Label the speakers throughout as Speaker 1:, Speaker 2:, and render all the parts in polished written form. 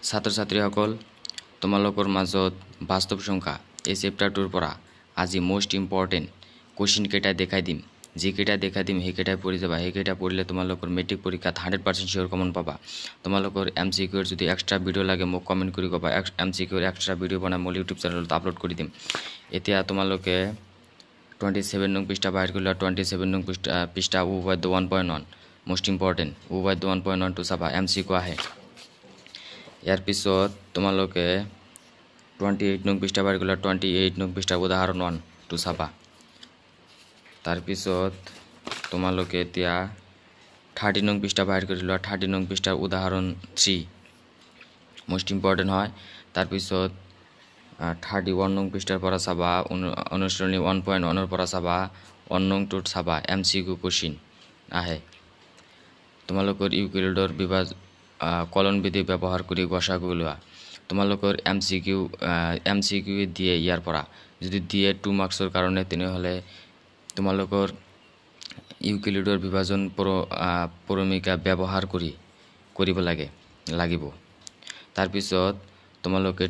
Speaker 1: ছাত্ৰ ছাত্ৰীসকল তোমালোকৰ মাজত বাস্তৱ সংখ্যা এই চেপ্টাৰটোৰ পৰা আজি মোষ্ট ইম্পৰ্টেণ্ট কুৱেশ্যন কেইটা দেখাই দিম যিকেইটা দেখাই দিম সেইকেইটাই পঢ়ি যাবা সেইকেইটা পঢ়িলে তোমালোকৰ মেট্ৰিক পৰীক্ষাত 100% শিওৰ কমন পাবা তোমালোকৰ MCQৰ যদি এক্সট্ৰা ভিডিও লাগে মোক কমেন্ট কৰি কবা MCQৰ এক্সট্ৰা ভিডিও বনাই মোৰ ইউটিউব চেনেলত আপলোড কৰি দিম এতিয়া তোমালোকে 27 নং পৃষ্ঠা বাহিৰ কৰিলা 27 নং পৃষ্ঠা উবাইদ 1.1 মোষ্ট ইম্পৰ্টেণ্ট উবাইদ 1.1 টো চাবা MCQ আহে ইয়াৰ পিছত তোমালোকে 28 নং পৃষ্ঠা বাহিৰ কৰিলা 28 নং পৃষ্ঠা উদাহৰণ 1 টো চাবা তাৰ পিছত তোমালোকে এতিয়া 30 নং পৃষ্ঠা বাহিৰ কৰিলা 30 নং পৃষ্ঠাৰ উদাহৰণ 3 মোষ্ট ইম্পৰ্টেণ্ট হয় তাৰ পিছত 31 নং পৃষ্ঠাৰ পৰা চাবা অনুশীলনী 1.1 ৰ পৰা চাবা 1 নং টোত চাবা MCQ কোৱেশ্চন আহে তোমালোকৰ ইউক্লিডৰ বিভাজ কলন বিধি ব্যৱহাৰ কৰি গসাগু উলিওৱা তোমালোকৰ MCQ দিয়ে ইয়াৰ পৰা যদি দিয়ে 2 মাৰ্কছৰ কাৰণে তেনেহলে তোমালোকৰ ইউক্লিডৰ বিভাজন পৰমিকা ব্যৱহাৰ কৰিব লাগিব তাৰ পিছত তোমালোকে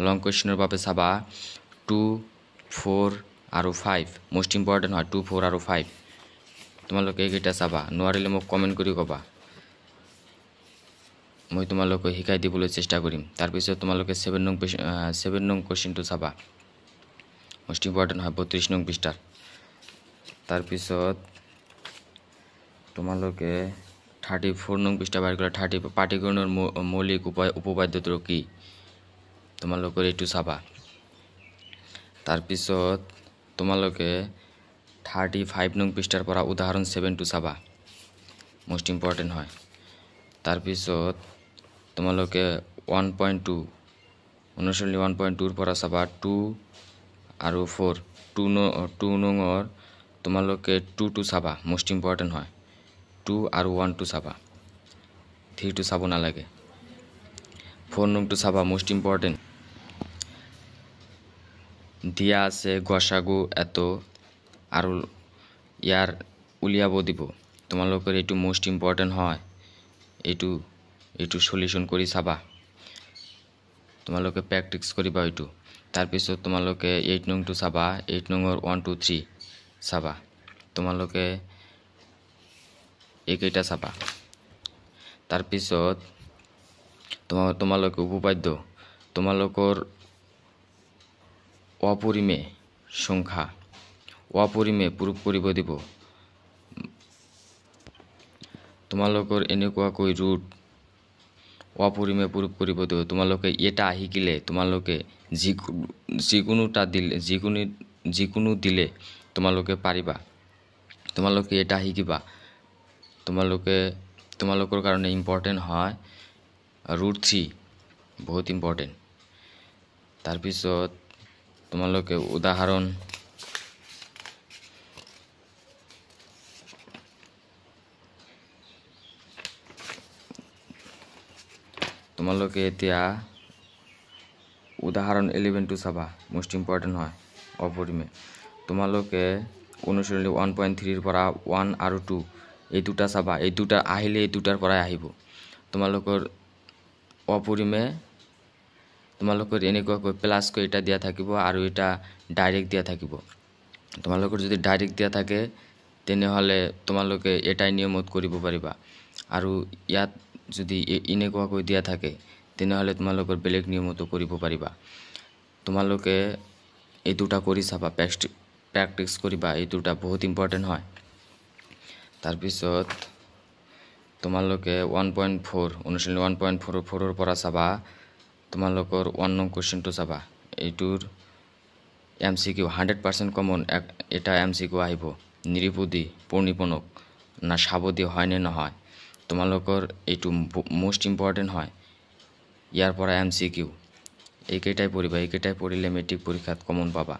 Speaker 1: লং কোৱেশ্চনৰ বাবে চাবা 2 4 আৰু 5 মোষ্ট ইম্পৰ্টেণ্ট হয় 2 4 আৰু 5 তোমালোকে এইকেইটা চাবা নোৱাৰিলে মোক কমেন্ট কৰি কবা মই তোমালোকে শিকাই দিবলৈ চেষ্টা কৰিম তাৰ পিছত তোমালোকে 7 নং কোৱেশ্চনটো চাবা মোষ্ট ইম্পৰ্টেণ্ট হয় 32 নং পৃষ্ঠাৰ তাৰ পিছত তোমালোকে 34 নং পৃষ্ঠা বাহিৰ কৰা 30 পাটিগণৰ মৌলিক উপপাদ্যটো কি তোমালোকে এইটো চাবা তাৰ পিছত তোমালোকে 35 নং পৃষ্ঠাৰ পৰা উদাহৰণ 7 টো চাবা মোষ্ট ইম্পৰ্টেণ্ট হয় তাৰ পিছত তোমালোকে 1.2 অনুশীলনী 1.2 ৰ পৰা চাবা 2 আৰু 4 2 নংৰ তোমালোকে 2 টো চাবা মোষ্ট ইম্পৰ্টেণ্ট হয় 2 আৰু 1 টো চাবা 3 টো চাব নালাগে 4 নং টো চাবা মোষ্ট ইম্পৰ্টেণ্ট দিয়া আছে গসাগু এত আৰু ইয়াৰ উলিয়াব দিব তোমালোকৰ এইটো মোষ্ট ইম্পৰ্টেণ্ট হয় এইটো সলিউশন কৰি চাবা তোমালোকে প্ৰেক্টিস কৰিবা এইটো তাৰ পিছত তোমালোকে 8 নং টো চাবা 8 নংৰ 1 2 3 চাবা তোমালোকে এইকেইটা চাবা তাৰ পিছত তোমালোকে উপপাদ্য তোমালোকৰ অপৰিমে সংখ্যা অপৰিমে প্ৰুফ কৰিব দিব তোমালোকৰ এনেকুৱাকৈ ৰুট অপৰিমে প্ৰুফ কৰিব দিব তোমালোকে এটা শিকিলে তোমালোকে যিকোনো দিলে তোমালোকে পাৰিবা তোমালোকে এটা শিকিবা তোমালোকৰ কাৰণে ইম্পৰ্টেণ্ট হয় ৰুট 3 বহুত ইম্পৰ্টেণ্ট তাৰ পিছত তোমালোকে উদাহৰণ তোমালোকে এতিয়া উদাহৰণ 11 টো চাবা মোষ্ট ইম্পৰ্টেণ্ট হয় অপৰিমে তোমালোকে অনুশীলনী 1.3 ৰ পৰা 1 আৰু 2 এই দুটা চাবা এই দুটা আহিলে এই দুটাৰ পৰাই আহিব তোমালোকৰ অপৰিমে তোমালোকৰ এনেকুৱাকৈ প্লাস কৈ এটা দিয়া থাকিব আৰু এটা ডাইৰেক্ট দিয়া থাকিব তোমালোকৰ যদি ডাইৰেক্ট দিয়া থাকে তেনেহলে তোমালোকে এটাই নিয়মত কৰিব পাৰিবা আৰু ইয়াত যদি এনেকুৱাকৈ দিয়া থাকে তেনেহলে তোমালোকৰ বেলেগ নিয়মতো কৰিব পাৰিবা তোমালোকে এই দুটা কৰি চাবা প্ৰেক্টিস কৰিবা এই দুটা বহুত ইম্পৰ্টেণ্ট হয় তাৰ পিছত তোমালোকে 1.4 অনুশীলনী 1.4 ৰ পৰা চাবা তোমালোকৰ 1 নং কোৱেশ্চনটো চাবা এইটোৰ MCQ 100% কমন এটা MCQ আহিব নিৰূপদী পূৰ্ণিপনক না সাবধী হয় নে নহয় তোমালোকৰ এইটো মোষ্ট ইম্পৰ্টেণ্ট হয় ইয়াৰ পৰা MCQ এইকেইটাই পঢ়িবা এইকেইটাই পঢ়িলে মেট্ৰিক পৰীক্ষাত কমন পাবা